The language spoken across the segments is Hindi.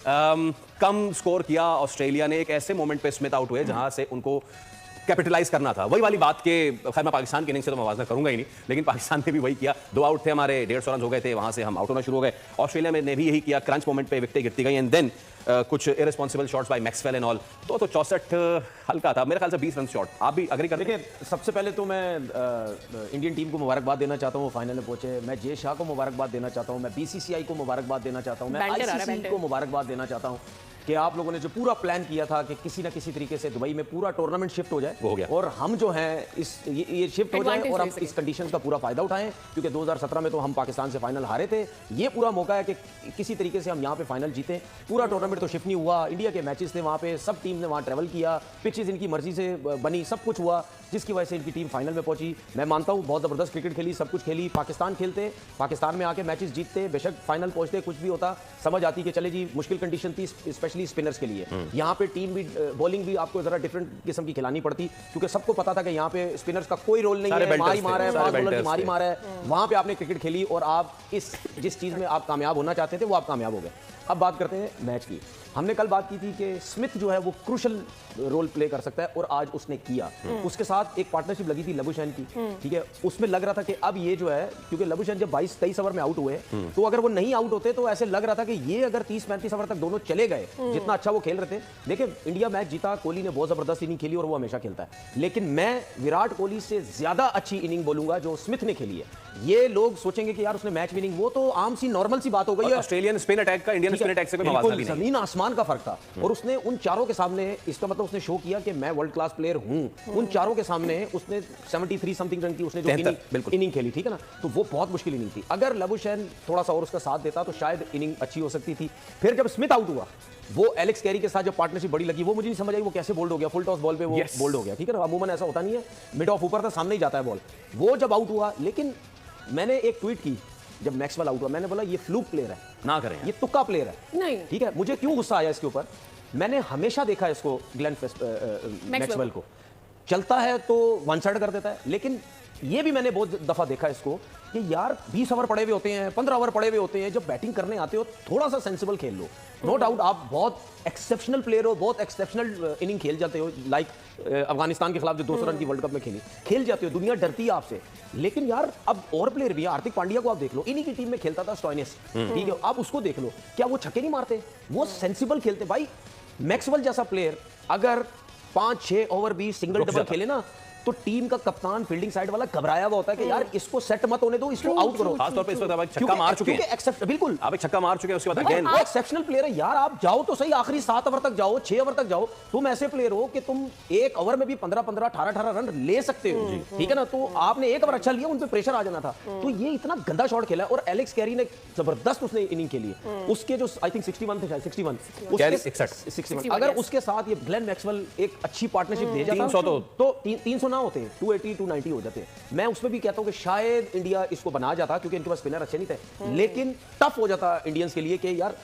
कम स्कोर किया ऑस्ट्रेलिया ने एक ऐसे मोमेंट पे स्मिथ आउट हुए जहां से उनको कैपिटलाइज करना था। वही वाली बात के खैर मैं पाकिस्तान की इनिंग्स से तो मवाजना करूंगा ही नहीं, लेकिन पाकिस्तान ने भी वही किया। 2 आउट थे हमारे, 150 रन हो गए थे, वहां से हम आउट होना शुरू हो गए। ऑस्ट्रेलिया में ने भी यही किया, क्रंच मोमेंट पे विकेटें गिरती गई एंड देन कुछ irresponsible shots bye Maxwell and all. तो 64 हल्का था, मेरे ख्याल से 20 रन शॉट। आप भी अग्री करते हैं? देखिए, सबसे पहले तो मैं इंडियन टीम को मुबारकबाद देना चाहता हूँ, फाइनल में पहुंचे। मैं जे शाह को मुबारकबाद देना चाहता हूँ, मैं बीसीसीआई को मुबारकबाद देना चाहता हूँ, मैं आईसीसी को मुबारकबाद देना चाहता हूँ कि आप लोगों ने जो पूरा प्लान किया था कि किसी ना किसी तरीके से दुबई में पूरा टूर्नामेंट शिफ्ट हो जाए, हो गया। और हम जो हैं ये शिफ्ट हो जाए और हम इस कंडीशन का पूरा फायदा उठाएं, क्योंकि 2017 में तो हम पाकिस्तान से फाइनल हारे थे। ये पूरा मौका है कि किसी तरीके से हम यहाँ पे फाइनल जीतें। पूरा टूर्नामेंट तो शिफ्ट नहीं हुआ, इंडिया के मैचेस थे वहाँ पे, सब टीम ने वहाँ ट्रैवल किया, पिचेस इनकी मर्जी से बनी, सब कुछ हुआ, जिसकी वजह से इनकी टीम फाइनल में पहुंची। मैं मानता हूँ बहुत ज़बरदस्त क्रिकेट खेली, सब कुछ खेली। पाकिस्तान खेलते, पाकिस्तान में आके मैचेस जीतते, बेशक फाइनल पहुंचते, कुछ भी होता, समझ आती कि चले जी मुश्किल कंडीशन थी स्पेशली स्पिनर्स के लिए। यहाँ पे टीम भी बॉलिंग भी आपको जरा डिफरेंट किस्म की खिलानी पड़ती, क्योंकि सबको पता था कि यहाँ पे स्पिनर्स का कोई रोल नहीं है, मारी मार है, मारी मार है। वहाँ पे आपने क्रिकेट खेली और आप जिस चीज़ में आप कामयाब होना चाहते थे वो आप कामयाब हो गए। अब बात करते हैं मैच की। हमने कल बात की थी कि स्मिथ जो है वो क्रूशल रोल प्ले कर सकता है और आज उसने किया। उसके साथ एक पार्टनरशिप लगी थी लबुशैन की, ठीक है। उसमें लग रहा था कि अब ये जो है, क्योंकि लबुशैन जब 22-23 ओवर में आउट हुए तो अगर वो नहीं आउट होते तो ऐसे लग रहा था कि ये अगर 30-35 ओवर तक दोनों चले गए, जितना अच्छा वो खेल रहे थे। देखिए, इंडिया मैच जीता, कोहली ने बहुत जबरदस्त इनिंग खेली और वो हमेशा खेलता है, लेकिन मैं विराट कोहली से ज्यादा अच्छी इनिंग बोलूंगा जो स्मिथ ने खेली है। ये लोग सोचेंगे कि यार उसने मैच विनिंग, वो तो आम सी नॉर्मल सी बात हो गई है। ऑस्ट्रेलियन स्पिन अटैक का इंडियन स्पिन अटैक से कोई मवाजना नहीं, जमीन आसमान का फर्क था। और उसने उन चारों के सामने, इसका मतलब उसने शो किया कि मैं वर्ल्ड क्लास प्लेयर हूं। उन चारों के सामने उसने 73 समथिंग रन की उसने जो इनिंग खेली, ठीक है ना, तो वो बहुत मुश्किल इनिंग थी। अगर लबुशैन थोड़ा सा और उसका साथ देता तो शायद इनिंग अच्छी हो सकती थी। फिर जब स्मिथ आउट हुआ, वो एलेक्स कैरी के साथ जो पार्टनरशिप बड़ी लगी, वो मुझे नहीं समझ आई वो कैसे बोल्ड हो गया। फुल टॉस बॉल पे वो बोल्ड हो गया, ठीक है ना, अमूमन ऐसा होता नहीं है, मिड ऑफ ऊपर था, सामने ही जाता है बॉल। वो जब आउट हुआ, लेकिन मैंने एक ट्वीट की जब मैक्सवेल आउट हुआ, मैंने बोला ये फ्लूक प्लेयर है, ना करें, ये तुक्का प्लेयर है नहीं, ठीक है। मुझे क्यों गुस्सा आया इसके ऊपर, मैंने हमेशा देखा इसको, ग्लेन मैक्सवेल को चलता है तो वन साइड कर देता है, लेकिन ये भी मैंने बहुत दफा देखा इसको कि यार 20 ओवर पड़े हुए होते हैं, 15 ओवर पड़े हुए होते हैं, जब बैटिंग करने आते हो थोड़ा सा सेंसिबल खेल लो। नो डाउट आप बहुत एक्सेप्शनल प्लेयर हो, बहुत एक्सेप्शनल इनिंग खेल जाते हो, लाइक अफगानिस्तान के खिलाफ जो 200 रन की वर्ल्ड कप में खेल जाते हो, दुनिया डरती है आपसे। लेकिन यार अब और प्लेयर भी है, हार्दिक पांड्या को आप देख लो, इन्हीं की टीम में खेलता था स्टॉइनिस, ठीक है, आप उसको देख लो, क्या वो छक्के नहीं मारते, वो सेंसिबल खेलते। भाई मैक्सवेल जैसा प्लेयर अगर 5-6 ओवर भी सिंगल डबल खेले ना, तो टीम का कप्तान फील्डिंग साइड वाला घबराया हुआ होता है कि यार इसको सेट मत होने दो, इसको आउट करो। खास तौर पे इस वक्त आप छक्का मार चुके हैं, बिल्कुल आप एक छक्का मार चुके हैं, उसके बाद अगेन वो एक्सेप्शनल प्लेयर है यार। आप जाओ तो सही, आखिरी 7 ओवर तक जाओ, 6 ओवर तक जाओ, तुम ऐसे प्लेयर हो कि तुम एक ओवर में भी 15-15, 18-18 रन ले सकते हो, ठीक है ना। तो आपने एक ओवर अच्छा लिया, उन पे प्रेशर आ जाना था। तो ये इतना गंदा शॉट खेला और एलेक्स कैरी ने जबरदस्त उसने इनिंग खेली, उसके जो आई थिंक 61 थे, शायद 61, अगर उसके साथ ये ग्लेन मैक्सवेल एक अच्छी पार्टनरशिप दे जाता 300 तो 300 ना होते, 280-290 हो जाते। मैं उसमें भी कहता हूं कि शायद इंडिया इसको बना जाता, क्योंकि इनके पास स्पिनर अच्छे नहीं थे, लेकिन टफ हो जाता इंडियंस के लिए कि यार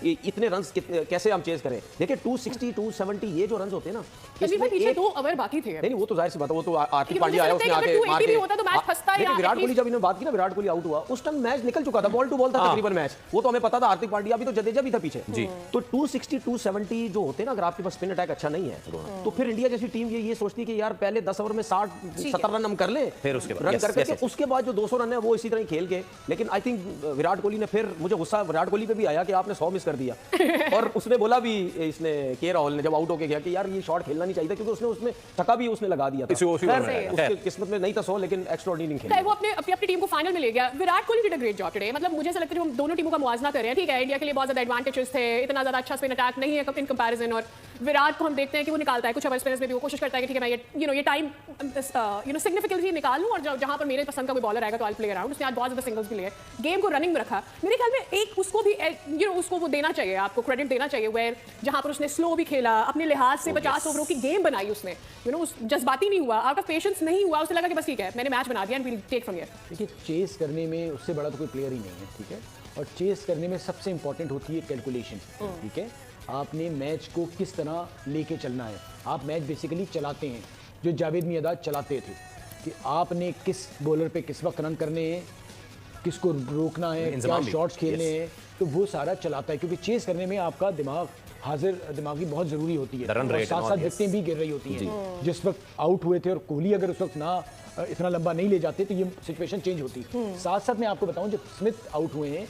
इतने रन्स कैसे हम चेज करें। देखिए 260 270 ये जो रन्स होते हैं ना, इसमें पीछे 2 ओवर बाकी थे। नहीं वो तो जाहिर सी बात है, वो तो हार्दिक पांड्या आया, उसने आके मार के होता तो मैच फंसता है। विराट कोहली जब इन्होंने बात की ना, विराट कोहली आउट हुआ, उस टाइम मैच निकल चुका था, बॉल टू बॉल था तकरीबन मैच, वो तो हमें पता था। हार्दिक पांड्या भी तो जडेजा भी था पीछे जी। तो 260 270 जो होते हैं ना, अगर आपके पास स्पिन अटैक अच्छा नहीं है तो फिर इंडिया जैसी टीम ये सोचती है कि यार पहले 10 ओवर में 60-70 रन हम कर लें, फिर उसके बाद उसके बाद जो 200 रन है वो इसी तरह खेल के। लेकिन आई थिंक विराट कोहली ने, फिर मुझे गुस्सा विराट कोहली पे भी आया कि आपने 100 मिस कर दिया। और उसने बोला भी, इसने के राहुल ने जब आउट होके गया कि यार ये शॉट खेलना नहीं चाहिए, क्योंकि उसने छक्का भी उसने लगा दिया था। उसके किस्मत में नहीं था 100, लेकिन एक्स्ट्राऑर्डिनरी खेला। वो अपनी टीम को फाइनल में ले गया। Virat Kohli did a great job today. मतलब मुझे ऐसा लगता है हम दोनों टीमों का मुआवजा कर रहे हैं, ठीक है, इंडिया के लिए बहुत ज्यादा एडवांटेजेस थे, इतना ज्यादा अच्छा स्पिन अटैक नहीं है इन कंपैरिजन, और विराट को हम देखते हैं कि वो निकालता है कुछ ओवर स्पिनर्स में भी, वो कोशिश करता है कि ठीक है मैं ये टाइम सिग्निफिकेंटली निकाल लूं, और जहां पर मेरे पसंद का कोई बॉलर आएगा तो आई प्ले अराउंड। उसने आज बहुत ज्यादा सिंगल्स भी लिए, गेम को रनिंग में रखा। मेरे ख्याल में एक उसको भी उसको वो देना चाहिए, आपको क्रेडिट देना चाहिए, वेयर जहां पर उसने स्लो भी खेला, अपने लिहाज से 50 ओवरों की गेम बनाई उसने, उस जज्बाती नहीं हुआ, आउट ऑफ पेशेंस नहीं हुआ, उसे लगा कि बस ठीक है मैंने मैच बना दिया and we will take from here. देखिए चेस करने में उससे बड़ा तो कोई प्लेयर ही नहीं है, ठीक है, और चेस करने में सबसे इंपॉर्टेंट होती है कैलकुलेशन, ठीक है। आपने मैच को किस तरह लेके चलना है, आप मैच बेसिकली चलाते हैं, जो जावेद मियादाद चलाते थे, कि आपने किस बॉलर पे किस वक्त रन करने हैं, किसको रोकना है, क्या शॉट्स खेलने हैं, तो वो सारा चलाता है, क्योंकि चेस करने में आपका दिमाग हाजिर दिमागी बहुत ज़रूरी होती है, The run और rate साथ and साथ all, विकेटें भी गिर रही होती हैं। जिस वक्त आउट हुए थे और कोहली अगर उस वक्त ना इतना लंबा नहीं ले जाते तो ये सिचुएशन चेंज होती। साथ साथ मैं आपको बताऊं, जब स्मिथ आउट हुए हैं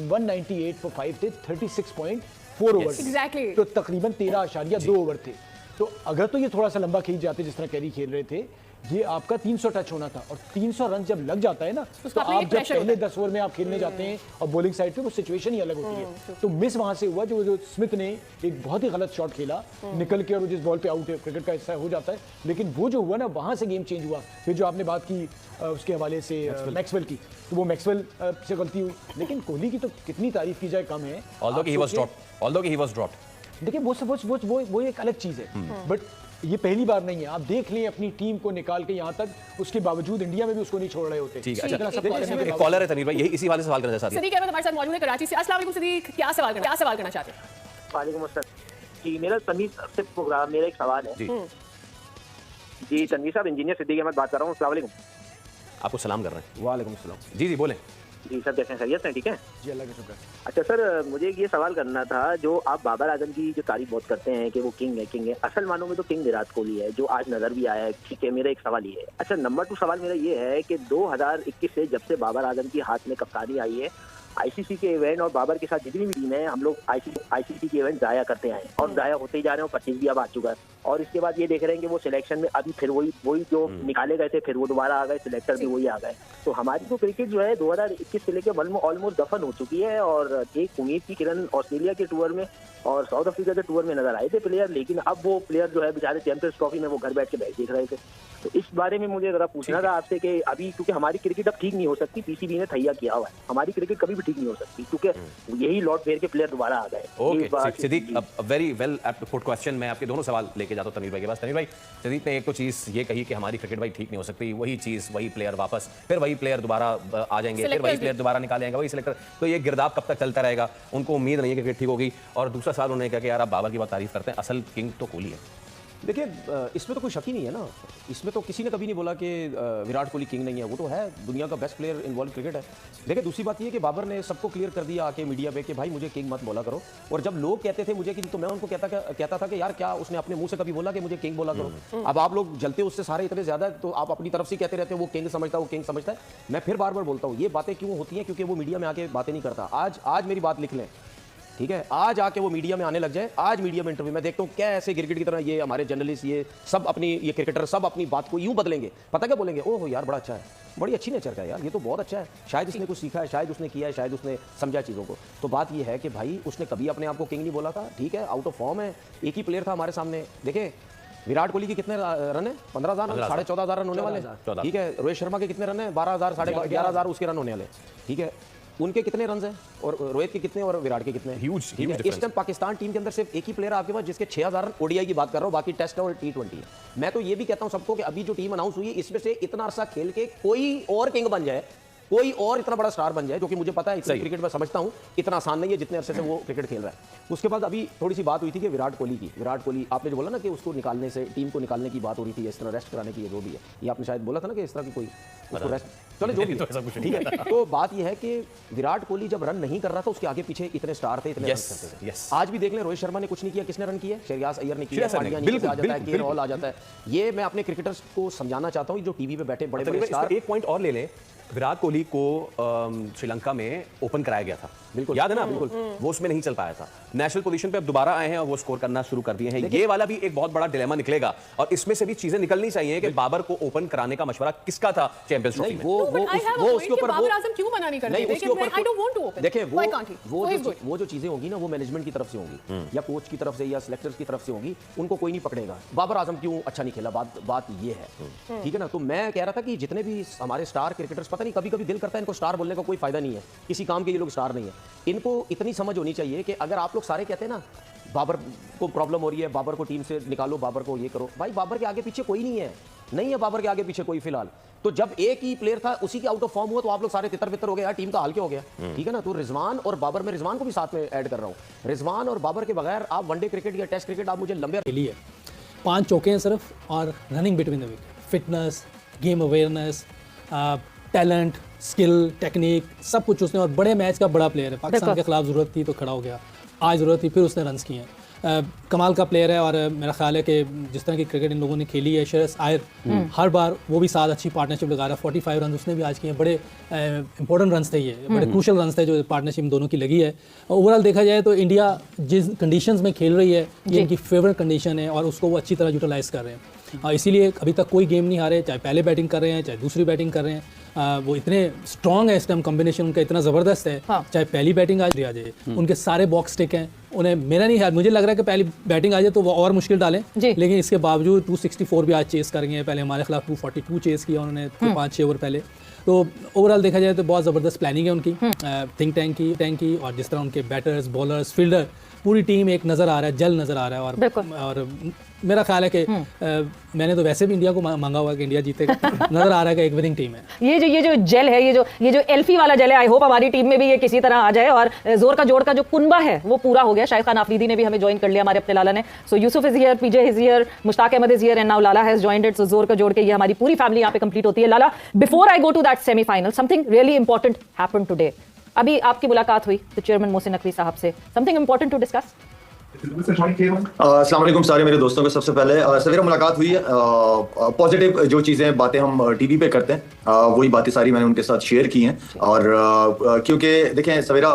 198 फॉर 5 थे, 36.4 ओवर Exactly. तो तकरीबन 13.2 ओवर थे। तो अगर तो ये थोड़ा सा लंबा खींच जाते जिस तरह कैरी खेल रहे थे, ये आपका 300 टच होना था, और 300 रन जब लग जाता है ना, तो उसका अपना आप एक जब pressure पहले होता 10 ओवर में आप खेलने जाते हैं और बॉलिंग साइड पे वो सिचुएशन ही अलग होती है। तो मिस वहां से हुआ, जो स्मिथ ने एक बहुत ही गलत शॉट खेला निकल के, और वो जिस बॉल पे आउट है, क्रिकेट का हिस्सा हो जाता है, लेकिन वो जो हुआ ना, वहां से गेम चेंज हुआ। फिर जो आपने बात की उसके हवाले से मैक्सवेल की, तो वो मैक्सवेल से गलती हुई, लेकिन कोहली की तो कितनी तारीफ की जाए कम है। Although he was dropped. देखिए वो एक अलग चीज है, बट ये पहली बार नहीं है। आप देख लें अपनी टीम को निकाल के यहाँ तक, उसके बावजूद इंडिया में भी उसको नहीं छोड़ रहे होते। ठीक है, इतना सब करने के एक बावजूद। कॉलर है तनवीर भाई, यही इसी वाले सवाल करना चाहते हैं। सदीक अहमद हमारे साथ मौजूद है कराची से। अस्सलाम वालेकुम सदीक, क्या सवाल करना चाहते हैं? वालेकुम अस्सलाम जी, मेरा तनवीर से प्रोग्राम, मेरा एक सवाल है जी। तनवीर साहब, इंजीनियर सिद्दीक अहमद बात कर रहा हूँ। अस्सलाम वालेकुम। आपको सलाम कर रहे हैं। वालेकुम अस्सलाम। जी बोलें। जी सर, कैसे हैं? खैरियत हैं? ठीक है जी, अल्लाह का शुक्र है। अच्छा सर, मुझे ये सवाल करना था, जो आप बाबर आजम की जो तारीफ बहुत करते हैं कि वो किंग है, असल मानों में तो किंग विराट कोहली है, जो आज नजर भी आया है। ठीक है, मेरा एक सवाल ये है। अच्छा, नंबर 2 सवाल मेरा ये है कि 2021 से जब से बाबर आजम की हाथ में कप्तानी आई है, आईसीसी के इवेंट और बाबर के साथ जितनी भी टीम है, हम लोग आईसीसी के इवेंट जाया करते आए हैं और जाया होते ही जा रहे हैं, और 25 भी अब आ चुका है। और इसके बाद ये देख रहे हैं कि वो सिलेक्शन में अभी फिर वही जो निकाले गए थे, फिर वो दोबारा आ गए, सिलेक्टर भी वही आ गए। तो हमारी तो क्रिकेट जो है 2021 से लेकर ऑलमोस्ट दफन हो चुकी है। और एक उम्मीद की किरण ऑस्ट्रेलिया के टूर में और साउथ अफ्रीका के टूर में नजर आए थे प्लेयर, लेकिन अब वो प्लेयर जो है बेचारे चैंपियंस ट्रॉफी में वो घर बैठ के मैच देख रहे थे। तो इस बारे में मुझे जरा पूछना था आपसे कि अभी, क्योंकि हमारी क्रिकेट अब ठीक नहीं हो सकती, पीसीबी ने तैयार किया हुआ है, हमारी क्रिकेट कभी भी ठीक नहीं हो सकती, क्योंकि यही लॉर्ड फेयर के प्लेयर दोबारा आ गए। Okay Siddiq, very well put question. मैं आपके दोनों सवाल लेके जाता हूं तनवीर भाई के पास। तनवीर भाई, सिद्दीक ने एक तो चीज ये कही कि हमारी क्रिकेट भाई ठीक नहीं हो सकती, वही चीज वही प्लेयर वापस, फिर वही प्लेयर दोबारा आ जाएंगे, फिर वही प्लेयर दोबारा निकाले जाएंगे, वही सिलेक्टर। तो ये गिरदाव कब तक चलता रहेगा? उनको उम्मीद नहीं है कि क्रिकेट ठीक होगी। और दूसरा सवाल उन्होंने कहा कि यार आप बाबर की बात तारीफ करते हैं, असल किंग तो कोहली है। देखिए, इसमें तो कोई शक ही नहीं है ना, इसमें तो किसी ने कभी नहीं बोला कि विराट कोहली किंग नहीं है, वो तो है, दुनिया का best player in world cricket है। देखिए, दूसरी बात ये कि बाबर ने सबको क्लियर कर दिया आके मीडिया पे कि भाई मुझे किंग मत बोला करो। और जब लोग कहते थे मुझे कि, तो मैं उनको कहता था कि यार क्या उसने अपने मुंह से कभी बोला कि मुझे किंग बोला करो? अब आप लोग जलते उससे सारे इतने ज्यादा, तो आप अपनी तरफ से कहते रहते हो वो किंग समझता है, वो किंग समझता है। मैं फिर बार बार बोलता हूँ, ये बातें क्यों होती हैं? क्योंकि वो मीडिया में आके बातें नहीं करता। आज मेरी बात लिख लें, ठीक है, आज आके वो मीडिया में आने लग जाए, आज मीडिया में इंटरव्यू में देखता हूँ क्या ऐसे गिरगिट की तरह ये हमारे जर्नलिस्ट, ये सब अपनी, ये क्रिकेटर सब अपनी बात को यूं बदलेंगे। पता क्या बोलेंगे? ओह यार बड़ा अच्छा है, बड़ी अच्छी नेचर का है यार, ये तो बहुत अच्छा है, शायद इसने कुछ सीखा है, शायद उसने किया है, शायद उसने समझा चीज़ों को। तो बात ये है कि भाई उसने कभी अपने आप को किंग नहीं बोला था। ठीक है, आउट ऑफ फॉर्म है, एक ही प्लेयर था हमारे सामने। देखे, विराट कोहली के कितने रन है? 15,000 रन, 14,500 रन होने वाले। ठीक है, रोहित शर्मा के कितने रन है? 12,000, 11,500 उसके रन होने वाले। ठीक है, उनके कितने रन हैं और रोहित के कितने और विराट के कितने? ह्यूज इस टाइम पाकिस्तान टीम के अंदर सिर्फ एक ही प्लेयर आपके पास जिसके 6,000 रन ओडीआई की बात कर रहा हूं, बाकी टेस्ट और T20 है। मैं तो ये भी कहता हूं सबको कि अभी जो टीम अनाउंस हुई है, इसमें से इतना अरसा खेल के कोई और किंग बन जाए, कोई और इतना बड़ा स्टार बन जाए, जो कि मुझे पता है इतना क्रिकेट में समझता हूं इतना आसान नहीं है जितने अरसे से वो क्रिकेट खेल रहा है। उसके बाद अभी थोड़ी सी बात हुई थी कि विराट कोहली की, विराट कोहली आपने जो बोला ना कि उसको निकालने से, टीम को निकालने की बात हो रही थी, इस तरह रेस्ट कराने की, ये जो भी है, ये आपने शायद बोला था ना कि इस तरह की कोई उसको रेस्ट, चलो जो भी है, ठीक है। तो बात यह है कि विराट कोहली जब रन नहीं कर रहा था, उसके आगे पीछे इतने स्टार थे, इतने रन करते थे। आज भी देख लें, रोहित शर्मा ने कुछ नहीं किया, किसने रन किया? श्रेयस अय्यर ने किया, पांड्या नीचे से आ जाता है, के रॉल आ जाता है। ये मैं अपने क्रिकेटर्स को समझाना चाहता हूँ जो टीवी पे बैठे बड़े बड़े स्टार। एक पॉइंट और ले लें, विराट कोहली को श्रीलंका में ओपन कराया गया था, बिल्कुल याद है ना? बिल्कुल, वो उसमें नहीं चल पाया था। नेशनल पोजीशन पे अब दोबारा आए हैं और वो स्कोर करना शुरू कर दिए हैं। ये वाला भी एक बहुत बड़ा डिलेमा निकलेगा और इसमें से भी चीजें निकलनी चाहिए कि बाबर को ओपन कराने का मशवरा किसका था चैंपियंस ट्रॉफी में? वो उसके ऊपर बाबर आजम क्यों मना नहीं करते? उसके ऊपर I don't want to open. देखिए, वो जो चीजें होंगी ना, वो मैनेजमेंट की तरफ से होंगी या कोच की तरफ से या सिलेक्टर्स की तरफ से होंगी, उनको कोई नहीं पकड़ेगा। बाबर आजम क्यों अच्छा नहीं खेला, बात ये है, ठीक है ना? तो मैं कह रहा था कि जितने भी हमारे स्टार क्रिकेटर्स, पता नहीं कभी कभी दिल करता है इनको स्टार बोलने का कोई फायदा नहीं है, किसी काम के ये लोग स्टार नहीं है। इनको इतनी समझ होनी चाहिए कि अगर आप लोग सारे कहते हैं ना बाबर को प्रॉब्लम हो रही है, बाबर को टीम से निकालो, बाबर को ये करो, भाई बाबर के आगे पीछे कोई नहीं है बाबर के आगे पीछे कोई फिलहाल। तो जब एक ही प्लेयर था, उसी के आउट ऑफ फॉर्म हुआ, तो आप लोग सारे तितर बितर हो गए यार, टीम का हाल क्या हो गया? ठीक है ना? तो रिजवान और बाबर, मैं रिजवान को भी साथ में ऐड कर रहा हूँ, रिजवान और बाबर के बगैर आप वनडे क्रिकेट या टेस्ट क्रिकेट आप मुझे लंबे लिए 5 चौके हैं सिर्फ, और running between the wicket, fitness, game awareness, talent, skill, technique सब कुछ उसने, और बड़े मैच का बड़ा प्लेयर है। पाकिस्तान के खिलाफ ज़रूरत थी तो खड़ा हो गया, आज ज़रूरत थी फिर उसने रन्स किए हैं। कमाल का प्लेयर है, और मेरा ख्याल है कि जिस तरह की क्रिकेट इन लोगों ने खेली है, शेरस आयर हर बार वो भी साथ अच्छी पार्टनरशिप लगा रहा है। 45 रन उसने भी आज किए हैं, बड़े इंपॉर्टेंट रन्स थे, ये बड़े क्रूशल रन्स थे जो पार्टनरशिप इन दोनों की लगी है। ओवरऑल देखा जाए तो इंडिया जिस कंडीशंस में खेल रही है ये इनकी फेवरेट कंडीशन है, और उसको वो अच्छी तरह यूटिलाइज़ कर रहे हैं। इसीलिए अभी तक कोई गेम नहीं हारे, चाहे पहले बैटिंग कर रहे हैं चाहे दूसरी बैटिंग कर रहे हैं। वो इतने स्ट्रॉन्ग है, इस टाइम कॉम्बिनेशन उनका इतना ज़बरदस्त है। चाहे पहली बैटिंग आ जाए, उनके सारे बॉक्स टिक हैं। उन्हें मेरा नहीं है, मुझे लग रहा है कि पहली बैटिंग आ जाए तो वो और मुश्किल डालें, लेकिन इसके बावजूद 264 भी आज चेस करेंगे। पहले हमारे खिलाफ 242 चेस किया उन्होंने 5-6 ओवर पहले। तो ओवरऑल देखा जाए तो बहुत ज़बरदस्त प्लानिंग है उनकी, थिंक टैंक की, और जिस तरह उनके बैटर्स, बॉलर्स, फील्डर, पूरी टीम एक नज़र आ रहा है, जल नज़र आ रहा है। और मेरा ख्याल है कि मैंने तो वैसे भी इंडिया को मांगा हुआ कि इंडिया जीतेगा। नजर आ रहा है कि एक विनिंग टीम है। ये जो जेल है, ये जो एल्फी वाला जेल है, आई होप हमारी टीम में भी ये किसी तरह आ जाए, और जोर का जोड़ का जो कुनबा है वो पूरा हो गया। शाहिद खान आफरीदी ने भी हमें ज्वाइन कर लिया, हमारे अपने लाला ने। So Yusuf is here, PJ is here, Mushtaq Ahmed is here, and now Lala has joined it. So जोर का जोड़ के ये हमारी पूरी फैमिली यहाँ पे कंप्लीट होती है। Lala, before I go to that semifinal, something really important happened today. अभी आपकी मुलाकात हुई तो चेयरमैन मोहसिन नकवी साहब से, समथिंग इंपॉर्टेंट टू डिस्कस? अस्सलाम वालेकुम सारे मेरे दोस्तों को। सबसे पहले सवेरा मुलाकात हुई है। पॉजिटिव जो चीज़ें बातें हम टीवी पे करते हैं वही बातें सारी मैंने उनके साथ शेयर की हैं। और क्योंकि देखें सवेरा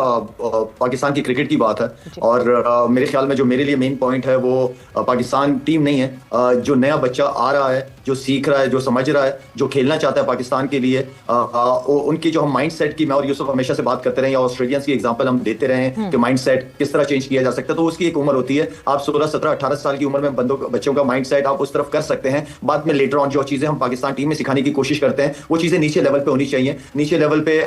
पाकिस्तान की क्रिकेट की बात है, और मेरे ख्याल में जो मेरे लिए मेन पॉइंट है वो पाकिस्तान टीम नहीं है। जो नया बच्चा आ रहा है, जो सीख रहा है, जो समझ रहा है, जो खेलना चाहता है पाकिस्तान के लिए, उनकी जो हम माइंड सेट की, मैं और यूसुफ हमेशा से बात करते रहे, या ऑस्ट्रेलियंस की एग्जांपल हम देते रहे हैं कि माइंड सेट किस तरह चेंज किया जा सकता है। तो उसकी एक उम्र होती है, आप 16, 17, 18 साल की उम्र में बच्चों का माइंड सेट आप उस तरफ कर सकते हैं। बाद में लेटर ऑन जो चीजें हम पाकिस्तान टीम में सिखाने की कोशिश करते हैं वो चीजें नीचे लेवल पे होनी चाहिए। नीचे लेवल पे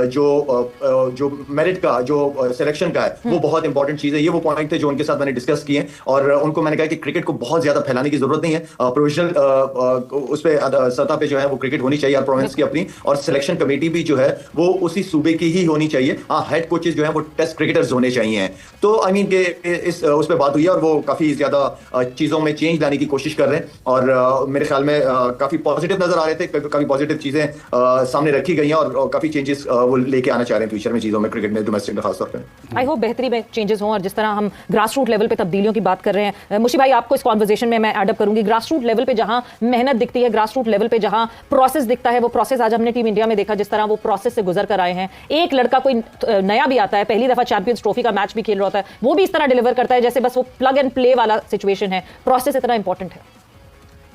जो मेरिट का, जो सिलेक्शन का है, वो बहुत इंपॉर्टेंट चीज है। ये वो पॉइंट थे जो उनके साथ मैंने डिस्कस किए, और उनको मैंने कहा कि क्रिकेट को बहुत ज्यादा फैलाने की जरूरत नहीं है। प्रोफेशनल उस पे सतह पे जो है वो क्रिकेट होनी चाहिए और प्रोविंस की अपनी, और सिलेक्शन कमेटी भी जो है वो उसी सूबे की ही होनी चाहिए। हाँ, हेड कोचेस जो है वो टेस्ट क्रिकेटर्स होने चाहिए। तो आई मीन के इस उस पे बात हुई है, और वो काफी ज्यादा चीजों में चेंज लाने की कोशिश कर रहे हैं, और मेरे ख्याल में काफी पॉजिटिव नजर आ रहे थे। काफी पॉजिटिव चीजें सामने रखी गई हैं, और काफी चेंजेस वो लेके आना चाह रहे हैं फ्यूचर में चीजों में, क्रिकेट में, डोमेस्टिक में खासतौर पे। आई होप बेहतरी में चेंजेस हों, और जिस तरह हम ग्रास रूट लेवल पे तब्दीलियों की बात कर रहे हैं, मुशी भाई आपको इस कॉन्वर्सेशन में मैं एडअप करूंगी। ग्रास रूट लेवल पे जहां मेहनत दिखती है, ग्रास रूट लेवल पे जहां प्रोसेस दिखता है, वो प्रोसेस आज हमने टीम इंडिया में देखा, जिस तरह वो प्रोसेस से गुजर कर आए हैं। एक लड़का कोई नया भी आता है, पहली दफा चैंपियंस ट्रॉफी का मैच भी खेल रहा होता है, वो भी इस तरह डिलीवर करता है जैसे बस वो प्लग एंड प्ले वाला सिचुएशन है। प्रोसेस इतना इंपॉर्टेंट है।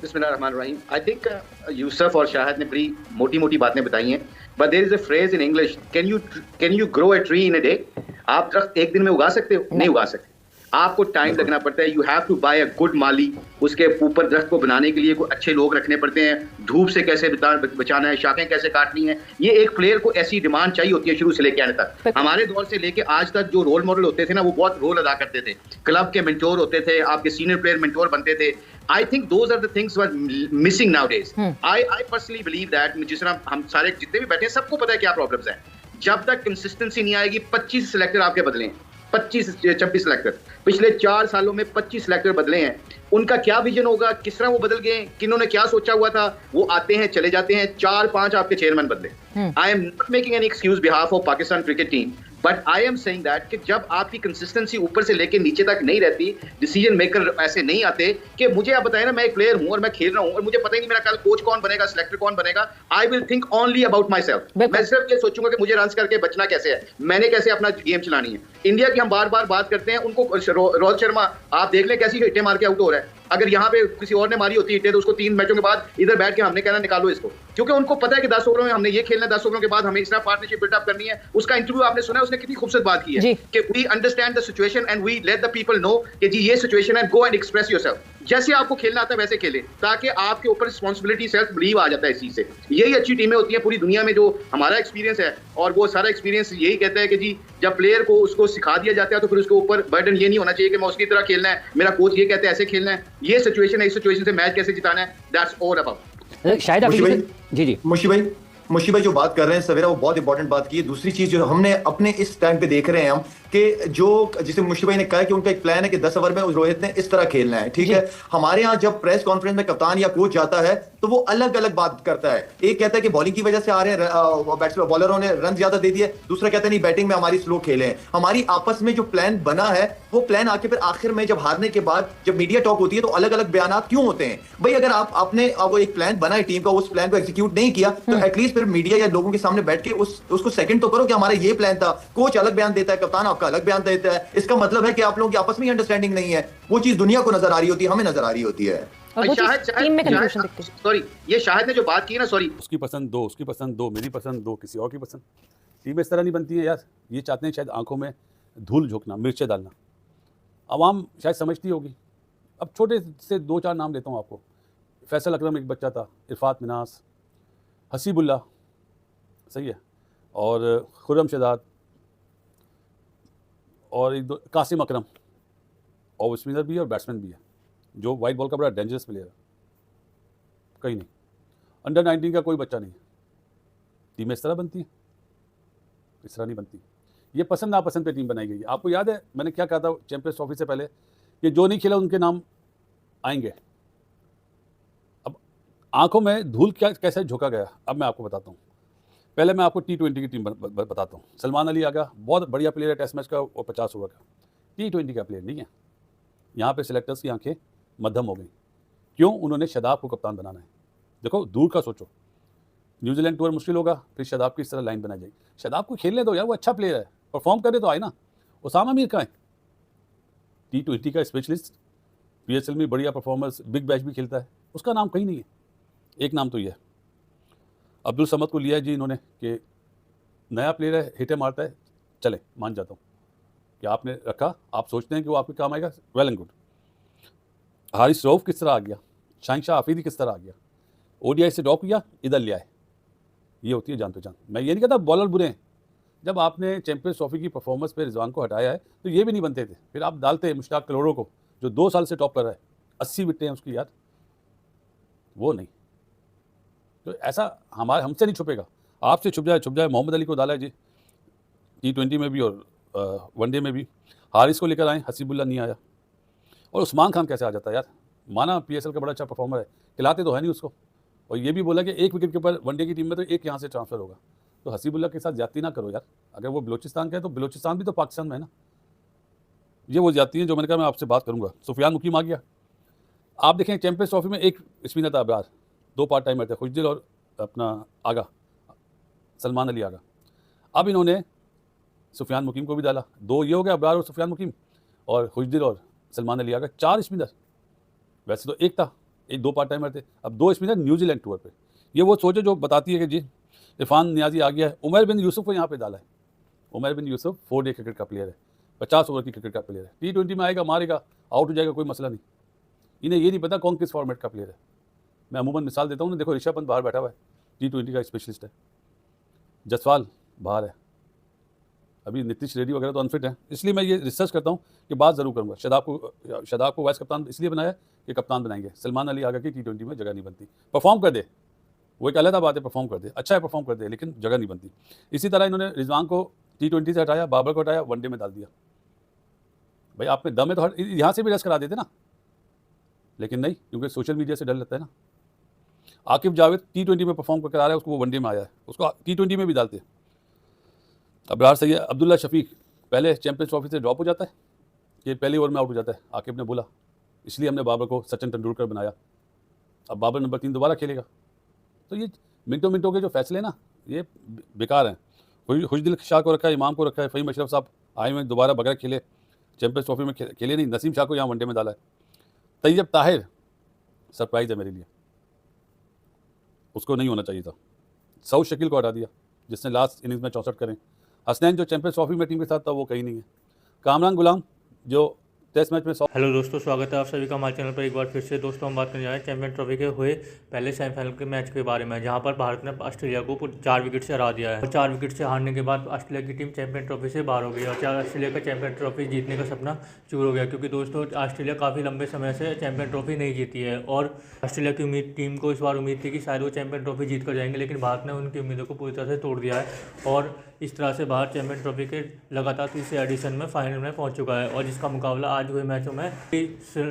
बिस्मिल्लाहिर्रहमानिर्रहीम। आई थिंक यूसुफ और शाहिद ने बड़ी मोटी बातें बताई हैं, but there is a phrase in English, can you grow a tree in a day? आप दरख्त एक दिन में उगा सकते हो? नहीं उगा सकते, आपको टाइम लगना पड़ता है। You have to buy a good माली, उसके ऊपर दरख्त को बनाने के लिए कोई अच्छे लोग रखने पड़ते हैं, धूप से कैसे बचाना है, शाखें कैसे काटनी है। ये एक प्लेयर को ऐसी डिमांड चाहिए होती है शुरू से लेके आने तक। हमारे दौर से लेके आज तक जो रोल मॉडल होते थे ना, वो बहुत रोल अदा करते थे। क्लब के मेंटोर होते थे, आपके सीनियर प्लेयर मेंटोर बनते थे। I think those are the things were missing nowadays. I personally believe that, जिस तरह हम सारे जितने भी बैठे हैं सबको पता है क्या प्रॉब्लम्स हैं। जब तक कंसिस्टेंसी नहीं आएगी, 25 सिलेक्टर आपके बदले हैं, 25-26 सिलेक्टर पिछले 4 सालों में 25 सिलेक्टर बदले हैं। उनका क्या विजन होगा, किस तरह वो बदल गए, किन्होंने क्या सोचा हुआ था, वो आते हैं चले जाते हैं। 4-5 आपके चेयरमैन बदले। I am not making any excuse behalf of Pakistan cricket team, but I am saying that कि जब आपकी कंसिस्टेंसी ऊपर से लेके नीचे तक नहीं रहती, डिसीजन मेकर ऐसे नहीं आते कि मुझे आप बताएं ना, मैं एक प्लेयर हूं और मैं खेल रहा हूं और मुझे पता ही नहीं मेरा कल कोच कौन बनेगा, सिलेक्टर कौन बनेगा। I will think only about my self. मैं सिर्फ ये सोचूंगा कि मुझे रन करके बचना कैसे है, मैंने कैसे अपना गेम चलानी है। इंडिया की हम बार बार बात करते हैं, उनको रोहित शर्मा आप देख लें कैसी हिट्टे मार के आउट हो रहा है। अगर यहाँ पे किसी और ने मारी होती हिट्टे तो उसको 3 मैचों के बाद इधर बैठ के हमने कहना निकालो इसको, क्योंकि उनको पता है कि 10 ओवरों में हमने ये खेलना है, 10 ओवरों के बाद हमें इस तरह पार्टनरशिप बिल्डअप करनी है। उसका इंटरव्यू आपने सुना, उसने कितनी खूबसूरत बात की है कि we understand the situation and we let the people know कि जी ये सिचुएशन है, गो एंड एक्सप्रेस योरसेल्फ। जैसे आपको खेलना आता है वैसे खेले, ताकि आपके ऊपर रिस्पॉन्सिबिलिटी, सेल्फ बिलीव आ जाता है इस चीज से। यही अच्छी टीमें होती हैं पूरी दुनिया में, जो हमारा एक्सपीरियंस है, और वो सारा एक्सपीरियंस यही कहता है कि जी जब प्लेयर को उसको सिखा दिया जाता है तो फिर उसके ऊपर बर्डन ये नहीं होना चाहिए कि मैं उसकी तरह खेलना है, मेरा कोच ये कहता है ऐसे खेलना है, ये सिचुएशन है, इस सिचुएशन से मैच कैसे जिताना है, दैट्स ऑल अबाउट। शायद जी मुशी भाई जो बात कर रहे हैं सवेरा, वो बहुत इंपॉर्टेंट बात की है। दूसरी चीज जो हमने अपने इस टाइम पे देख रहे हैं हम कि जो जिसे मुश्किल भाई ने कहा कि उनका एक प्लान है कि 10 ओवर में उस रोहित ने इस तरह खेलना है, ठीक है। हमारे यहाँ जब प्रेस कॉन्फ्रेंस में कप्तान या कोच जाता है तो वो अलग अलग बात करता है। एक कहता है कि बॉलिंग की वजह से आ रहे हैं, बैट्समैन बॉलरों ने रन ज्यादा दे दिए, दूसरा कहता है नहीं बैटिंग में हमारी स्लो खेले हैं। हमारी आपस में जो प्लान बना है वो प्लान आके फिर आखिर में जब हारने के बाद जब मीडिया टॉक होती है तो अलग अलग बयान क्यों होते हैं भाई? अगर आपने एक प्लान बना है टीम का, उस प्लान को एग्जीक्यूट नहीं किया तो एटलीस्ट फिर मीडिया या लोगों के सामने बैठ के उसको सेकंड तो करो कि हमारा ये प्लान था। कोच अलग बयान देता है, कप्तान आपका अलग बयान देता है, इसका मतलब है कि आप लोगों की आपस में अंडरस्टैंडिंग नहीं है। वो चीज दुनिया को नजर आ रही होती है, हमें नजर आ रही होती है। और वो चीज़ टीम में कंफ्यूजन दिखती है। सॉरी, ये शाहिद ने जो बात की है ना, सॉरी, उसकी पसंद दो, उसकी पसंद दो, मेरी पसंद दो, किसी और की पसंद। टीम इस तरह नहीं बनती है यार। ये चाहते हैं शायद आंखों में धूल झोंकना, मिर्चें डालना। आवाम शायद समझती होगी। अब छोटे से 2-4 नाम लेता हूँ आपको। फैसल अकरम एक बच्चा था, इरफात मिनास, हसीबुल्ला, सही है, और खुर्रम शहजाद, और एक दो कासिम अकरम, और स्पिनर भी है और बैट्समैन भी है, जो वाइट बॉल का बड़ा डेंजरस प्लेयर है। कहीं नहीं, अंडर 19 का कोई बच्चा नहीं है। टीमें इस तरह बनती हैं, इस तरह नहीं बनती। ये पसंद नापसंद पे टीम बनाई गई है। आपको याद है मैंने क्या कहा था चैंपियंस ट्रॉफी से पहले कि जो नहीं खेला उनके नाम आएंगे। अब आंखों में धूल क्या कैसे झोंका गया, अब मैं आपको बताता हूँ। पहले मैं आपको T20 की टीम बताता हूँ। सलमान अली आगा बहुत बढ़िया प्लेयर है टेस्ट मैच का और 50 ओवर का। T20 का प्लेयर नहीं है। यहाँ पे सिलेक्टर्स की आंखें मध्यम हो गई। क्यों? उन्होंने शादाब को कप्तान बनाना है। देखो दूर का सोचो, न्यूजीलैंड टूर मुश्किल होगा, फिर शादाब की इस तरह लाइन बनाई जाएगी। शादाब को खेलने दो यार, वो अच्छा प्लेयर है, परफॉर्म करे तो आए ना। उसामा मीर का है T20 का स्पेशलिस्ट, PSL में बढ़िया परफॉर्मेंस, बिग बैच भी खेलता है, उसका नाम कहीं नहीं है। एक नाम तो ये है, अब्दुल समद को लिया है जी इन्होंने कि नया प्लेयर है, हिटे मारता है, चले मान जाता हूँ कि आपने रखा, आप सोचते हैं कि वो आपके काम आएगा, well and good. Haris Rauf किस तरह आ गया, शाहिन शाह आफरीदी किस तरह आ गया, ODI से ड्रॉप किया, इधर ले आए। ये होती है जान पहचान। मैं ये नहीं कहता बॉलर बुरे हैं। जब आपने चैंपियंस ट्रॉफी की परफॉर्मेंस पे रिजवान को हटाया है तो ये भी नहीं बनते थे। फिर आप डालते मुश्ताक कलोड़ों को, जो 2 साल से टॉप कर रहा है, 80 विकेटें हैं उसकी यार, वो नहीं। तो ऐसा हमसे नहीं छुपेगा, आपसे छुप जाए। मोहम्मद अली को डाला है जी T20 में भी और वनडे में भी। हारिस को लेकर आए, हसीबुल्ला नहीं आया। और उस्मान खान कैसे आ जाता है यार? माना PSL का बड़ा अच्छा परफॉर्मर है, खिलाते तो है नहीं उसको। और ये भी बोला कि 1 विकेट के ऊपर वनडे की टीम में तो 1 यहाँ से ट्रांसफर होगा। तो हसीबुल्ला के साथ ज्यादती ना करो यार। अगर वो बलोचिस्तान का है तो बलोचिस्तान भी तो पाकिस्तान में है ना। ये वो जाती हैं जो मैंने कहा मैं आपसे बात करूंगा। सुफियान मुकीम आ गया। आप देखें चैंपियंस ट्रॉफी में एक स्पिनर था अबरार, 2 पार्ट टाइमर थे, खुशदिल और अपना आगा, सलमान अली आगा। अब इन्होंने सुफियान मुकीम को भी डाला। 2 ये हो गया, अबरार और सुफियान मुकीम, और खुशदिल और सलमान अली आगा, 4 स्पिनर। वैसे तो एक था, 2 पार्ट टाइमर थे, अब 2 स्पिनर न्यूजीलैंड टूर पे। ये वो सोचो जो बताती है कि जी इरफान नियाजी आ गया है। उमर बिन यूसुफ को यहाँ पे डाला है। उमर बिन यूसुफ 4 डे क्रिकेट का प्लेयर है, 50 ओवर की क्रिकेट का प्लेयर है। T20 में आएगा, मारेगा, आउट हो जाएगा, कोई मसला नहीं। इन्हें ये नहीं पता कौन किस फॉर्मेट का प्लेयर है। मैं अमूमन मिसाल देता हूँ ना, देखो ऋषभ पंत बाहर बैठा हुआ है, T20 का स्पेशलिस्ट है। जसवाल बाहर है, अभी नीतीश रेड्डी वगैरह तो अनफिट है। इसलिए मैं ये रिसर्च करता हूँ कि बात ज़रूर करूँगा। शादाब को वाइस कप्तान इसलिए बनाया कि कप्तान बनाएंगे। सलमान अली आगा की T20 में जगह नहीं बनती। परफॉर्म कर दे, वो एक अलग बात है, परफॉर्म कर दे, अच्छा है परफॉर्म कर दे, लेकिन जगह नहीं बनती। इसी तरह इन्होंने रिजवान को T20 से हटाया, बाबर को हटाया, वनडे में डाल दिया। भाई आप में दम है तो यहाँ से भी रेस्ट करा देते ना, लेकिन नहीं, क्योंकि सोशल मीडिया से डर लगता है ना। आकिब जावेद T20 में परफॉर्म करके आ रहा है, उसको वो वनडे में आया है, उसको T20 में भी डालते। अबरार सही है। अब्दुल्ला शफीक पहले चैंपियंस ट्रॉफी से ड्रॉप हो जाता है, ये पहली ओवर में आउट हो जाता है। आकिब ने बोला इसलिए हमने बाबर को सचिन तेंदुलकर बनाया। अब बाबर नंबर 3 दोबारा खेलेगा। तो ये मिनटों के जो फैसले ना, ये बेकार हैं। खुशदिल शाह को रखा है, इमाम को रखा है, फ़हीम अशरफ साहब आए हुए दोबारा बगैर खेले चैंपियंस ट्रॉफी में खेले नहीं। नसीम शाह को यहाँ वनडे में डाला है। तैयब ताहिर सरप्राइज़ है मेरे लिए, उसको नहीं होना चाहिए था। सऊद शकील को हटा दिया, जिसने लास्ट इनिंग्स में 64 करें। हसनैन जो चैंपियंस ट्रॉफी में टीम के साथ था वो कहीं नहीं है। कामरान गुलाम जो टेस्ट मैच में 100। हेलो दोस्तों, स्वागत है आप सभी का हमारे चैनल पर एक बार फिर से। दोस्तों हम बात करने जा रहे हैं चैंपियन ट्रॉफी के हुए पहले सेमीफाइनल के मैच के बारे में, जहां पर भारत ने ऑस्ट्रेलिया को 4 विकेट से हरा दिया है। और 4 विकेट से हारने के बाद ऑस्ट्रेलिया की टीम चैंपियन ट्रॉफी से बाहर हो गई और ऑस्ट्रेलिया का चैंपियन ट्रॉफी जीतने का सपना चूर हो गया, क्योंकि दोस्तों ऑस्ट्रेलिया काफ़ी लंबे समय से चैंपियन ट्रॉफी नहीं जीती है और ऑस्ट्रेलिया की टीम को इस बार उम्मीद थी कि शायद वो चैंपियन ट्रॉफी जीत कर जाएंगे, लेकिन भारत ने उनकी उम्मीदों को पूरी तरह से तोड़ दिया है और इस तरह से भारत चैंपियन ट्रॉफी के लगातार तीसरे एडिशन में फाइनल में पहुंच चुका है। और जिसका मुकाबला आज हुए मैचों में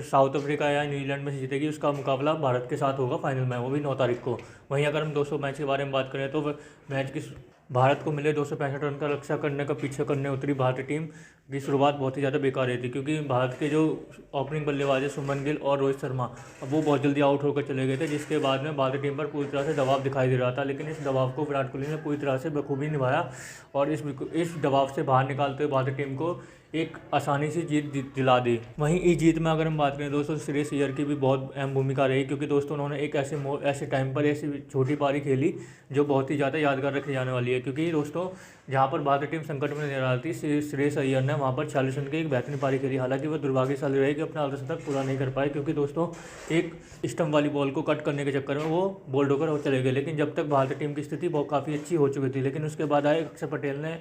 साउथ अफ्रीका या न्यूजीलैंड में से जीतेगी, उसका मुकाबला भारत के साथ होगा फाइनल में, वो भी 9 तारीख को। वहीं अगर हम दोस्तों मैच के बारे में बात करें तो मैच की भारत को मिले 265 रन का रक्षा करने का पीछे करने उतरी भारतीय टीम की शुरुआत बहुत ही ज़्यादा बेकार रही थी, क्योंकि भारत के जो ओपनिंग बल्लेबाज है सुमन गिल और रोहित शर्मा, अब वो बहुत जल्दी आउट होकर चले गए थे, जिसके बाद में भारतीय टीम पर पूरी तरह से दबाव दिखाई दे रहा था। लेकिन इस दबाव को विराट कोहली ने पूरी तरह से बखूबी निभाया और इस दबाव से बाहर निकालते हुए भारतीय टीम को एक आसानी से जीत दिला दी। वहीं इस जीत में अगर हम बात करें दोस्तों, श्रेयस अय्यर की भी बहुत अहम भूमिका रही, क्योंकि दोस्तों उन्होंने एक ऐसे टाइम पर ऐसी छोटी पारी खेली जो बहुत ही ज़्यादा यादगार रखी जाने वाली है, क्योंकि दोस्तों जहां पर भारतीय टीम संकट में नजर आ रही थी, श्रेयस अय्यर ने वहां पर 46 रन की एक बेहतरीन पारी खेली। हालांकि वो दुर्भाग्यशाली रहे कि अपना अर्धशतक पूरा नहीं कर पाए, क्योंकि दोस्तों एक स्टंप वाली बॉल को कट करने के चक्कर में वो बोल्ड होकर चले गए। लेकिन जब तक भारतीय टीम की स्थिति काफ़ी अच्छी हो चुकी थी, लेकिन उसके बाद आए अक्षर पटेल ने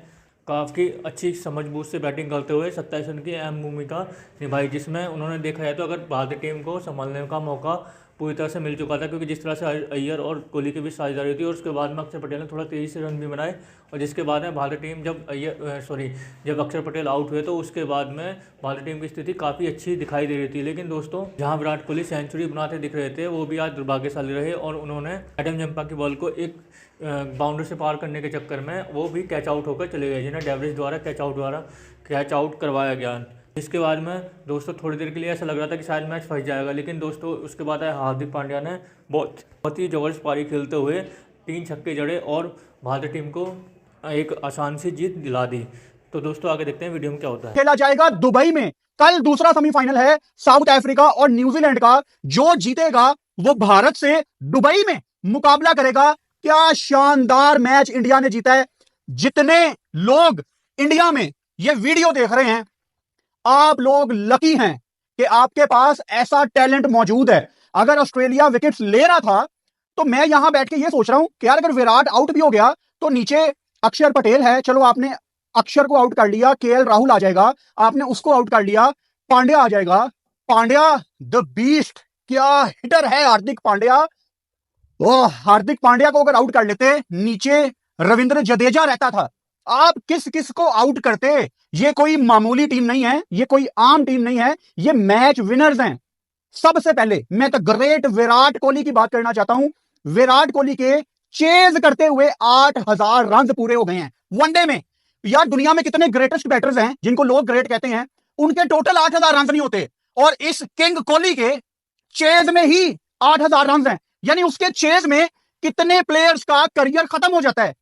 काफ़ी अच्छी समझबूझ से बैटिंग करते हुए 27 रन की अहम भूमिका निभाई, जिसमें उन्होंने देखा है तो अगर भारतीय टीम को संभालने का मौका पूरी तरह से मिल चुका था, क्योंकि जिस तरह से अय्यर और कोहली के बीच साझेदारी थी और उसके बाद में अक्षर पटेल ने थोड़ा तेज़ी से रन भी बनाए और जिसके बाद में भारतीय टीम जब अक्षर पटेल आउट हुए तो उसके बाद में भारतीय टीम की स्थिति काफ़ी अच्छी दिखाई दे रही थी। लेकिन दोस्तों जहां विराट कोहली सेंचुरी बनाते दिख रहे थे, वो भी आज दुर्भाग्यशाली रहे और उन्होंने एडम जंपा की बॉल को एक बाउंड्री से पार करने के चक्कर में वो भी कैच आउट होकर चले गए, जिन्हें डेविस द्वारा कैच आउट करवाया गया। इसके बाद में दोस्तों थोड़ी देर के लिए ऐसा लग रहा था कि शायद मैच फंस जाएगा, लेकिन दोस्तों उसके बाद आए हार्दिक पांड्या ने बहुत ही जबरदस्त पारी खेलते हुए 3 छक्के जड़े और भारतीय टीम को एक आसान सी जीत दिला दी। तो दोस्तों आगे देखते हैं वीडियो में क्या होता है। खेला जाएगा दुबई में। कल दूसरा सेमीफाइनल है साउथ अफ्रीका और न्यूजीलैंड का। जो जीतेगा वो भारत से दुबई में मुकाबला करेगा। क्या शानदार मैच इंडिया ने जीता है। जितने लोग इंडिया में ये वीडियो देख रहे हैं, आप लोग लकी हैं कि आपके पास ऐसा टैलेंट मौजूद है। अगर ऑस्ट्रेलिया विकेट्स ले रहा था तो मैं यहां बैठ के ये सोच रहा हूं कि यार अगर विराट आउट भी हो गया तो नीचे अक्षर पटेल है, चलो आपने अक्षर को आउट कर लिया, केएल राहुल आ जाएगा, आपने उसको आउट कर लिया, पांड्या आ जाएगा। पांड्या द बीस्ट, क्या हिटर है हार्दिक पांड्या। हार्दिक पांड्या को अगर आउट कर लेते, नीचे रविंद्र जडेजा रहता था, आप किस किस को आउट करते। ये कोई मामूली टीम नहीं है, ये कोई आम टीम नहीं है, ये मैच विनर्स हैं। सबसे पहले मैं तो ग्रेट विराट कोहली की बात करना चाहता हूं। विराट कोहली के चेज करते हुए 8000 रन पूरे हो गए हैं वनडे में। यार दुनिया में कितने ग्रेटेस्ट बैटर्स हैं जिनको लोग ग्रेट कहते हैं, उनके टोटल 8000 रन नहीं होते और इस किंग कोहली के चेज में ही 8000 रन हैं। यानी उसके चेज में कितने प्लेयर्स का करियर खत्म हो जाता है।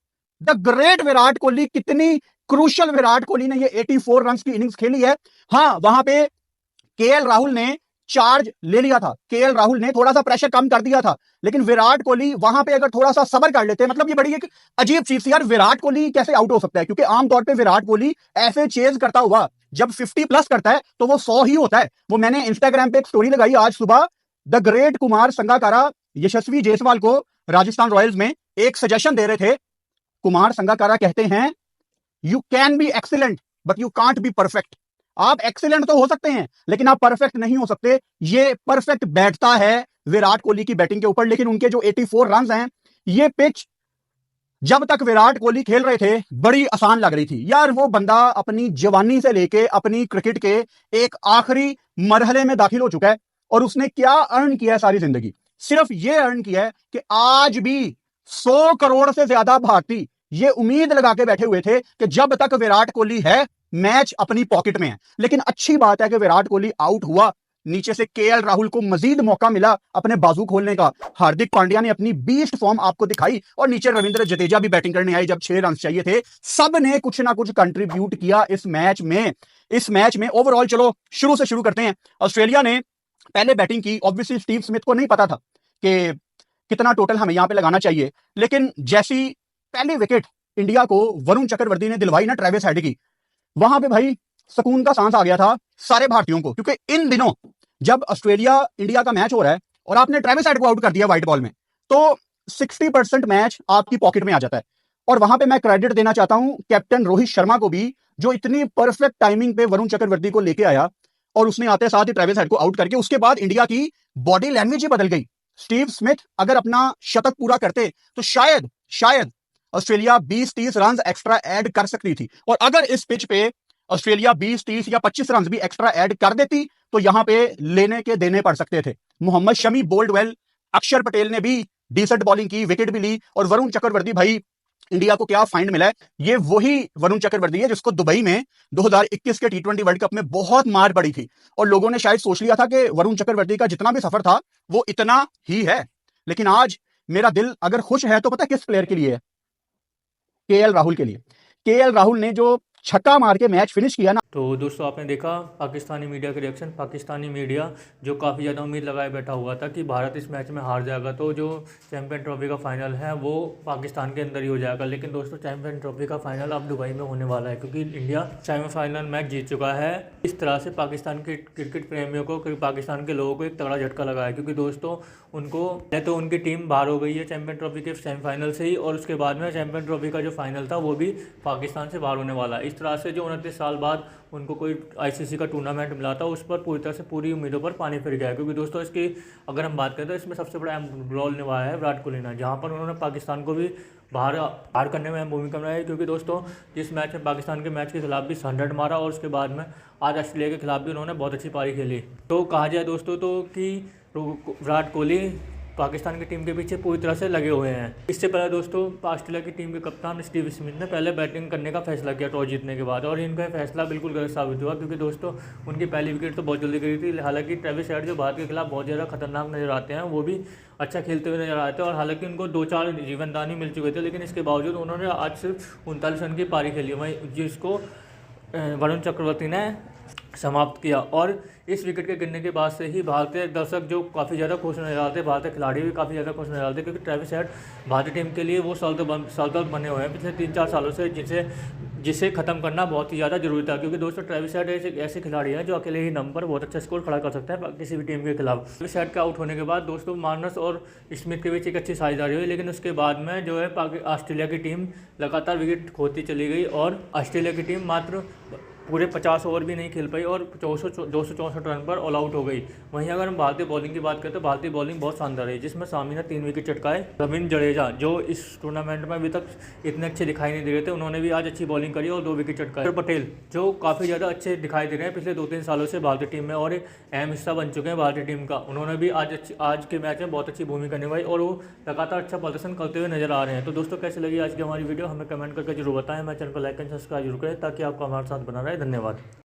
द ग्रेट विराट कोहली, कितनी क्रूशल विराट कोहली ने ये 84 रन की इनिंग्स खेली है। हाँ, वहां पे केएल राहुल ने चार्ज ले लिया था, केएल राहुल ने थोड़ा सा प्रेशर कम कर दिया था, लेकिन विराट कोहली वहां पे अगर थोड़ा सा सब्र कर लेते, मतलब ये बड़ी एक अजीब चीज थी यार, विराट कोहली कैसे आउट हो सकता है, क्योंकि आमतौर पे विराट कोहली ऐसे चेज करता हुआ जब 50 प्लस करता है तो वो 100 ही होता है। वो मैंने इंस्टाग्राम पे एक स्टोरी लगाई आज सुबह, द ग्रेट कुमार संगाकारा यशस्वी जायसवाल को राजस्थान रॉयल्स में एक सजेशन दे रहे थे। कुमार संगाकारा कहते हैं you can be excellent but you can't be perfect. आप एक्सीलेंट तो हो सकते हैं लेकिन आप परफेक्ट नहीं हो सकते। ये परफेक्ट बैठता है विराट कोहली की बैटिंग के ऊपर, लेकिन उनके जो 84 रन हैं, ये पिच जब तक विराट कोहली खेल रहे थे बड़ी आसान लग रही थी। यार वो बंदा अपनी जवानी से लेके अपनी क्रिकेट के एक आखिरी मरहले में दाखिल हो चुका है और उसने क्या अर्न किया है सारी जिंदगी। सिर्फ ये अर्न किया है कि आज भी 100 करोड़ से ज्यादा भारतीय ये उम्मीद लगा के बैठे हुए थे कि जब तक विराट कोहली है मैच अपनी पॉकेट में है। लेकिन अच्छी बात है कि विराट कोहली आउट हुआ, नीचे से केएल राहुल को मजीद मौका मिला अपने बाजू खोलने का। हार्दिक पांड्या ने अपनी बीस्ट फॉर्म आपको दिखाई और नीचे रविंद्र जडेजा भी बैटिंग करने आए जब 6 रन चाहिए थे। सब ने कुछ ना कुछ कंट्रीब्यूट किया इस मैच में। ओवरऑल चलो शुरू से शुरू करते हैं। ऑस्ट्रेलिया ने पहले बैटिंग की। ऑब्वियसली स्टीव स्मिथ को नहीं पता था कि कितना टोटल हमें यहां पे लगाना चाहिए, लेकिन जैसी पहली विकेट इंडिया को वरुण चक्रवर्ती ने दिलवाई ना ट्रेविस हेड की, वहां पे भाई सुकून का सांस आ गया था सारे भारतीयों को, क्योंकि इन दिनों जब ऑस्ट्रेलिया इंडिया का मैच हो रहा है और आपने ट्रेविस हेड को आउट कर दिया व्हाइट बॉल में, तो 60% मैच आपकी पॉकेट में आ जाता है। और वहां पे मैं क्रेडिट देना चाहता हूं कैप्टन रोहित शर्मा को भी, जो इतनी परफेक्ट टाइमिंग पे वरुण चक्रवर्ती को लेके आया और उसने आते साथ ही ट्रेविस हेड को आउट करके उसके बाद इंडिया की बॉडी लैंग्वेज ही बदल गई। स्टीव स्मिथ अगर अपना शतक पूरा करते तो शायद ऑस्ट्रेलिया 20-30 रन एक्स्ट्रा ऐड कर सकती थी, और अगर इस पिच पे ऑस्ट्रेलिया 20-30 या 25 रन भी एक्स्ट्रा ऐड कर देती तो यहां पे लेने के देने पड़ सकते थे। मोहम्मद शमी बोल्ड वेल, अक्षर पटेल ने भी डिसेंट बॉलिंग की, विकेट भी ली, और वरुण चक्रवर्ती भाई इंडिया को क्या फाइंड मिला है, ये वही वरुण चक्रवर्ती है जिसको दुबई में 2021 के T20 वर्ल्ड कप में बहुत मार पड़ी थी, और लोगों ने शायद सोच लिया था कि वरुण चक्रवर्ती का जितना भी सफर था वो इतना ही है। लेकिन आज मेरा दिल अगर खुश है तो पता किस प्लेयर के लिए है? केएल राहुल के लिए। केएल राहुल ने जो छक्का मार के मैच फिनिश किया ना। तो दोस्तों आपने देखा पाकिस्तानी मीडिया के रिएक्शन। पाकिस्तानी मीडिया जो काफ़ी ज़्यादा उम्मीद लगाए बैठा हुआ था कि भारत इस मैच में हार जाएगा तो जो चैंपियन ट्रॉफी का फाइनल है वो पाकिस्तान के अंदर ही हो जाएगा। लेकिन दोस्तों चैंपियन ट्रॉफी का फाइनल अब दुबई में होने वाला है, क्योंकि इंडिया सेमीफाइनल मैच जीत चुका है। इस तरह से पाकिस्तान के क्रिकेट प्रेमियों को, पाकिस्तान के लोगों को एक तगड़ा झटका लगा है, क्योंकि दोस्तों उनको तो उनकी टीम बाहर हो गई है चैंपियन ट्रॉफी के सेमीफाइनल से ही, और उसके बाद में चैंपियन ट्रॉफी का जो फाइनल था वो भी पाकिस्तान से बाहर होने वाला है। इस तरह से जो 29 साल बाद उनको कोई आईसीसी का टूर्नामेंट मिला था उस पर पूरी तरह से पूरी उम्मीदों पर पानी फिर गया है। क्योंकि दोस्तों इसकी अगर हम बात करें तो इसमें सबसे बड़ा रोल निभाया है विराट कोहली ने, जहां पर उन्होंने पाकिस्तान को भी बाहर करने में अहम भूमिका निभाई है। क्योंकि दोस्तों जिस मैच में पाकिस्तान के मैच के खिलाफ भी 100 मारा और उसके बाद में आज ऑस्ट्रेलिया के खिलाफ भी उन्होंने बहुत अच्छी पारी खेली। तो कहा जाए दोस्तों तो कि विराट कोहली पाकिस्तान की टीम के पीछे पूरी तरह से लगे हुए हैं। इससे पहले दोस्तों ऑस्ट्रेलिया की टीम के कप्तान स्टीव स्मिथ ने पहले बैटिंग करने का फैसला किया टॉस जीतने के बाद, और इनका फैसला बिल्कुल गलत साबित हुआ, क्योंकि दोस्तों उनकी पहली विकेट तो बहुत जल्दी गिरी थी। हालांकि ट्रेविस हेड जो भारत के खिलाफ बहुत ज़्यादा खतरनाक नजर आते हैं, वो भी अच्छा खेलते हुए नजर आते हैं, और हालांकि उनको 2-4 जीवनदान ही मिल चुके थे, लेकिन इसके बावजूद उन्होंने आज सिर्फ 39 रन की पारी खेली, वहीं जिसको वरुण चक्रवर्ती ने समाप्त किया। और इस विकेट के गिरने के बाद से ही भारतीय दर्शक जो काफ़ी ज़्यादा खुश नजर आते हैं, भारतीय खिलाड़ी भी काफ़ी ज़्यादा खुश नजर आते हैं, क्योंकि ट्रेविस हेड भारतीय टीम के लिए वो सरदर्द बने हुए हैं पिछले 3-4 सालों से, जिसे ख़त्म करना बहुत ही ज़्यादा जरूरी था। क्योंकि दोस्तों ट्रेविस हेड ऐसे खिलाड़ी हैं जो अकेले ही नंबर बहुत अच्छा स्कोर खड़ा कर सकते हैं किसी भी टीम के खिलाफ। ट्रेविस हेड के आउट होने के बाद दोस्तों मार्नस और स्मिथ के बीच एक अच्छी साझेदारी हुई, लेकिन उसके बाद में जो है ऑस्ट्रेलिया की टीम लगातार विकेट खोती चली गई, और ऑस्ट्रेलिया की टीम मात्र पूरे 50 ओवर भी नहीं खेल पाई और 264 रन पर ऑल आउट हो गई। वहीं अगर हम भारतीय बॉलिंग की बात करें तो भारतीय बॉलिंग बहुत शानदार रही, जिसमें सामी ने 3 विकेट चटकाए। रविंद्र जडेजा जो इस टूर्नामेंट में अभी तक इतने अच्छे दिखाई नहीं दे रहे थे, उन्होंने भी आज अच्छी बॉलिंग करी और 2 विकेट चटकाए। पटेल जो काफ़ी ज़्यादा अच्छे दिखाई दे रहे हैं पिछले 2-3 सालों से भारतीय टीम में, और एक अहम हिस्सा बन चुके हैं भारतीय टीम का, उन्होंने भी आज के मैच में बहुत अच्छी भूमिका निभाई और वो लगातार अच्छा प्रदर्शन करते हुए नजर आ रहे हैं। तो दोस्तों कैसे लगी आज की हमारी वीडियो हमें कमेंट करके जरूर बताएं। हमारे चैनल को लाइक एंड सब्सक्राइब जरूर करें ताकि आपको हमारे साथ बना रहे। धन्यवाद।